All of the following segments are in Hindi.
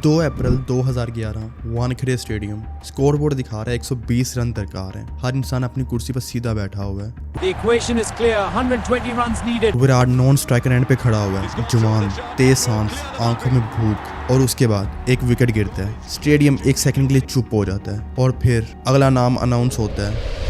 2 अप्रैल 2011 वानखेड़े स्टेडियम। स्कोरबोर्ड दिखा रहा है 120 रन दरकार हैं। हर इंसान अपनी कुर्सी पर सीधा बैठा हुआ है। The equation is clear. 120 runs needed. Virat non striker end पे खड़ा हुआ है, जवान, तेज सांस, आंखों में भूख, और उसके बाद एक विकेट गिरता है। स्टेडियम एक सेकंड के लिए चुप हो जाता है और फिर अगला नाम अनाउंस होता है,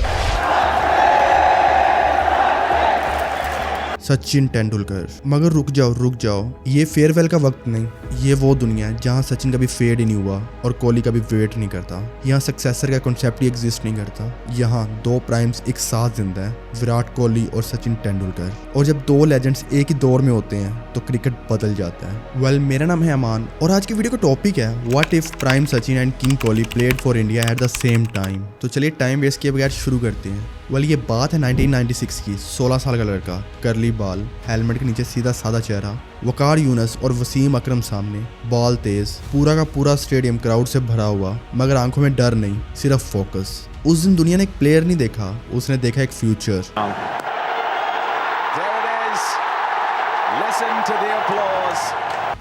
सचिन तेंदुलकर। मगर रुक जाओ, ये फेयरवेल का वक्त नहीं, ये वो दुनिया है जहाँ सचिन कभी फेड ही नहीं हुआ और कोहली कभी वेट नहीं करता। यहाँ सक्सेसर का कॉन्सेप्ट ही एग्जिस्ट नहीं करता। यहाँ दो प्राइम्स एक साथ जिंदा है, विराट कोहली और सचिन तेंदुलकर। और जब दो लेजेंड्स एक ही दौर में होते हैं तो क्रिकेट बदल जाता है। वेल, मेरा नाम है अमान और आज की वीडियो का टॉपिक है what if prime Sachin and king Kohli played for India at the same time. तो चलिए टाइम वेस्ट किए बगैर शुरू करते हैं। वेल, ये बात है 1996 की। 16 साल का लड़का, करली बाल, हेलमेट के नीचे सीधा सादा चेहरा, वकार यूनस और वसीम अकरम सामने, बॉल तेज, पूरा का पूरा स्टेडियम क्राउड से भरा हुआ, मगर आंखों में डर नहीं, सिर्फ फोकस। उस दिन दुनिया ने एक प्लेयर नहीं देखा, उसने देखा एक फ्यूचर।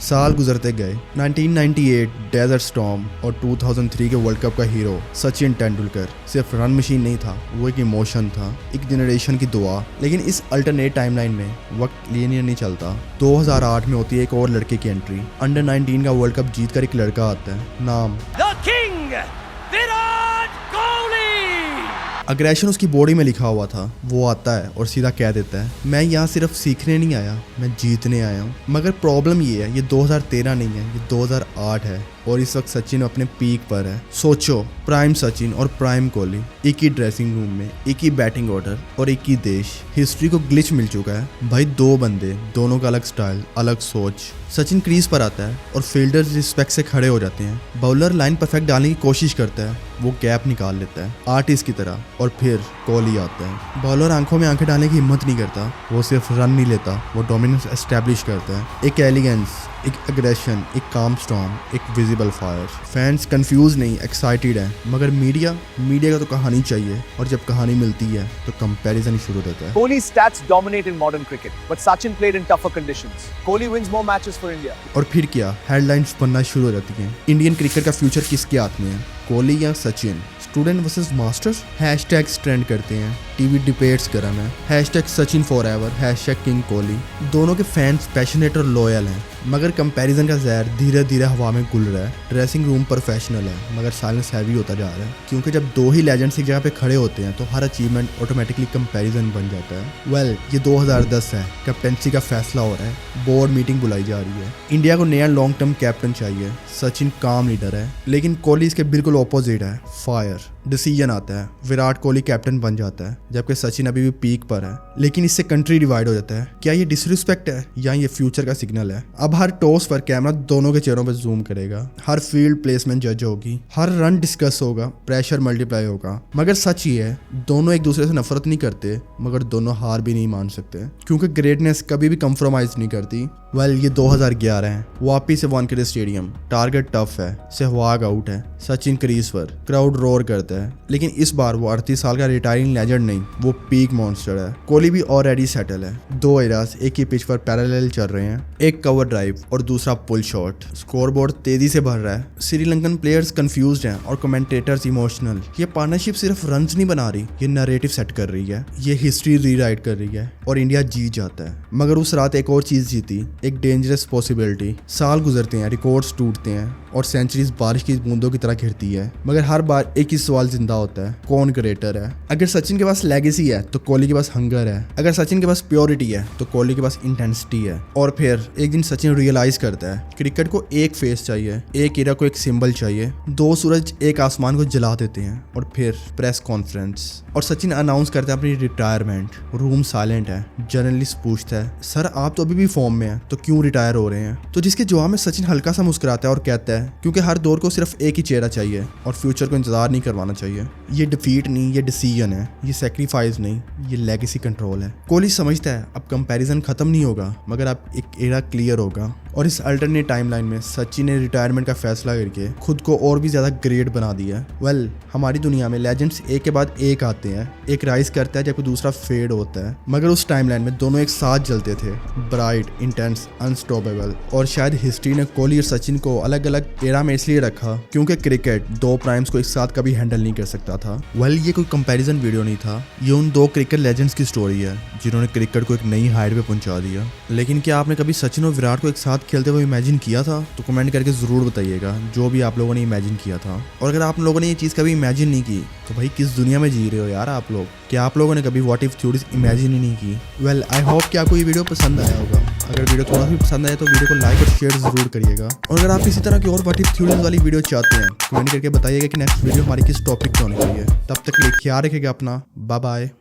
साल गुजरते गए। 1998 डेजर्ट स्टॉर्म और 2003 के वर्ल्ड कप का हीरो सचिन तेंदुलकर सिर्फ रन मशीन नहीं था, वो एक इमोशन था, एक जनरेशन की दुआ। लेकिन इस अल्टरनेट टाइमलाइन में वक्त लीनियर नहीं चलता। 2008 में होती है एक और लड़के की एंट्री। अंडर 19 का वर्ल्ड कप जीतकर एक लड़का आता है, नाम The King, Virat Kohli. Aggression उसकी बॉडी में लिखा हुआ था। वो आता है और सीधा कह देता है, मैं यहाँ सिर्फ सीखने नहीं आया, मैं जीतने आया हूँ। मगर प्रॉब्लम ये है, ये 2013 नहीं है, ये 2008 है और इस वक्त सचिन अपने पीक पर है। सोचो, प्राइम सचिन और प्राइम कोहली, एक ही ड्रेसिंग रूम में, एक ही बैटिंग ऑर्डर और एक ही देश। हिस्ट्री को ग्लिच मिल चुका है भाई। दो बंदे, दोनों का अलग स्टाइल, अलग सोच। सचिन क्रीज पर आता है और फील्डर्स रिस्पेक्ट से खड़े हो जाते हैं। बाउलर लाइन परफेक्ट डालने की कोशिश करता है, वो गैप निकाल लेता है आर्टिस्ट की तरह। और फिर कोहली आता है। बाउलर आंखों में आंखें डालने की हिम्मत नहीं करता, वो सिर्फ रन नहीं लेता, वो डोमिनेंस एस्टैब्लिश करता है। एक एलिगेंस, एक अग्रेशन, एक काम स्टॉर्म, एक विजिबल फायर। फैंस कंफ्यूज नहीं, एक्साइटेड है। मगर मीडिया का तो कहानी चाहिए, और जब कहानी मिलती है तो कंपैरिजन शुरू होता है। Kohli's stats dominate in modern cricket, but Sachin played in tougher conditions. Kohli wins more matches for India. और फिर क्या, हेडलाइंस बनना शुरू हो जाती हैं। इंडियन क्रिकेट का फ्यूचर किसके हाथ में है, कोहली या Sachin? Student versus masters, hashtags trend करते हैं, टीवी डिबेट्स गर्म है, hashtag Sachin forever, hashtag king Kohli. दोनों के फैंस पैशनेट और लॉयल हैं, मगर कंपैरिजन का जहर धीरे धीरे हवा में घुल रहा है। ड्रेसिंग रूम प्रोफेशनल है, मगर साइलेंस हैवी होता जा रहा है, क्योंकि जब दो ही लेजेंड्स एक जगह पे खड़े होते हैं तो हर अचीवमेंट ऑटोमेटिकली कंपैरिजन बन जाता है। वेल, ये 2010 है, कैप्टेंसी का फैसला हो रहा है, बोर्ड मीटिंग बुलाई जा रही है। इंडिया को नया लॉन्ग टर्म कैप्टन चाहिए। सचिन काम लीडर है, लेकिन कोहली इसके बिल्कुल ऑपोजिट है, फायर। डिसीजन आता है, विराट कोहली कैप्टन बन जाता है, जबकि सचिन अभी भी पीक पर है। लेकिन इससे कंट्री डिवाइड हो जाता है। क्या ये डिसरिस्पेक्ट है या ये फ्यूचर का सिग्नल है? अब हर टॉस पर कैमरा दोनों के चेहरों पर जूम करेगा, हर फील्ड प्लेसमेंट जज होगी, हर रन डिस्कस होगा, प्रेशर मल्टीप्लाई होगा। मगर सच ये है, दोनों एक दूसरे से नफरत नहीं करते, मगर दोनों हार भी नहीं मान सकते, क्योंकि ग्रेटनेस कभी भी कंप्रोमाइज नहीं करती। वेल, ये 2011 है, वापिस से वानखेड़े स्टेडियम। टारगेट टफ है, सहवाग आउट है, सचिन क्रीज पर, क्राउड रोर करता है। लेकिन इस बार वो 38 साल का रिटायरिंग लेजेंड नहीं, वो पीक मॉन्स्टर है। कोहली भी ऑलरेडी सेटल है। दो एरास एक ही पिच पर पैरेलल चल रहे हैं, एक कवर ड्राइव और दूसरा पुल शॉट। स्कोरबोर्ड तेजी से भर रहा है, श्रीलंकन प्लेयर्स कंफ्यूज्ड हैं और कमेंटेटर्स इमोशनल। ये पार्टनरशिप सिर्फ रन्स नहीं बना रही, ये नैरेटिव सेट कर रही है, ये हिस्ट्री रीराइट कर रही है और इंडिया जीत जाता है। मगर उस रात एक और चीज जीती, एक डेंजरस पॉसिबिलिटी। साल गुजरते हैं, रिकॉर्ड्स टूटते हैं और सेंचुरीज बारिश की बूंदों की तरह घिरती है, मगर हर बार एक ही सवाल जिंदा होता है, कौन ग्रेटर है? अगर सचिन के पास लेगेसी है तो कोहली के पास हंगर है, अगर सचिन के पास प्योरिटी है तो कोहली के पास इंटेंसिटी है। और फिर एक दिन सचिन रियलाइज करता है, क्रिकेट को एक फेस चाहिए, एक एरा को एक सिंबल चाहिए। दो सूरज एक आसमान को जला देते हैं और फिर प्रेस कॉन्फ्रेंस और सचिन अनाउंस करता है अपनी रिटायरमेंट। रूम साइलेंट है, जर्नलिस्ट पूछता है, सर आप तो अभी भी फॉर्म में हैं, तो क्यों रिटायर हो रहे हैं? तो जिसके जवाब में सचिन हल्का सा मुस्कुराता है और कहता है, क्योंकि हर दौर को सिर्फ एक ही चेहरा चाहिए और फ्यूचर को इंतजार नहीं करवाना आना चाहिए। ये डिफीट नहीं, ये डिसीजन है, ये सेक्रीफाइस नहीं, ये लेगेसी कंट्रोल है। कोहली समझता है अब कंपैरिजन खत्म नहीं होगा, मगर अब एक एरा क्लियर होगा। और इस अल्टरनेट टाइमलाइन में सचिन ने रिटायरमेंट का फैसला करके खुद को और भी ज्यादा ग्रेट बना दिया। वेल, हमारी दुनिया में लेजेंड्स एक के बाद एक आते हैं, एक राइज करता है जबकि दूसरा फेड होता है, मगर उस टाइमलाइन में दोनों एक साथ जलते थे, ब्राइट, इंटेंस, अनस्टॉपेबल। और शायद हिस्ट्री ने कोहली और सचिन को अलग अलग एरा में इसलिए रखा क्योंकि क्रिकेट दो प्राइम्स को एक साथ कभी हैंडल नहीं कर सकता था। वेल, ये कोई कंपैरिजन वीडियो नहीं था, ये उन दो क्रिकेट लेजेंड्स की स्टोरी है जिन्होंने क्रिकेट को एक नई हाइट पे पहुंचा दिया। लेकिन क्या आपने कभी सचिन और विराट को एक साथ खेलते हुए इमेजिन किया था? तो कमेंट करके जरूर बताइएगा जो भी आप लोगों ने इमेजिन किया था। और अगर आप लोगों ने ये चीज़ कभी इमेजिन नहीं की तो भाई किस दुनिया में जी रहे हो यार आप लोग? क्या आप लोगों ने कभी व्हाट इफ थ्योरीज इमेजिन ही नहीं की? वेल, आई होप कि आपको ये वीडियो पसंद आया होगा। अगर वीडियो थोड़ा भी पसंद आया तो वीडियो को लाइक और शेयर जरूर करिएगा। और अगर आप इसी तरह की और व्हाट इफ थ्योरीज वाली वीडियो चाहते हैं कमेंट करके बताइएगा कि नेक्स्ट वीडियो हमारी किस टॉपिक पे होनी चाहिए। तब तक के लिए ख्याल रखिएगा अपना। Bye bye.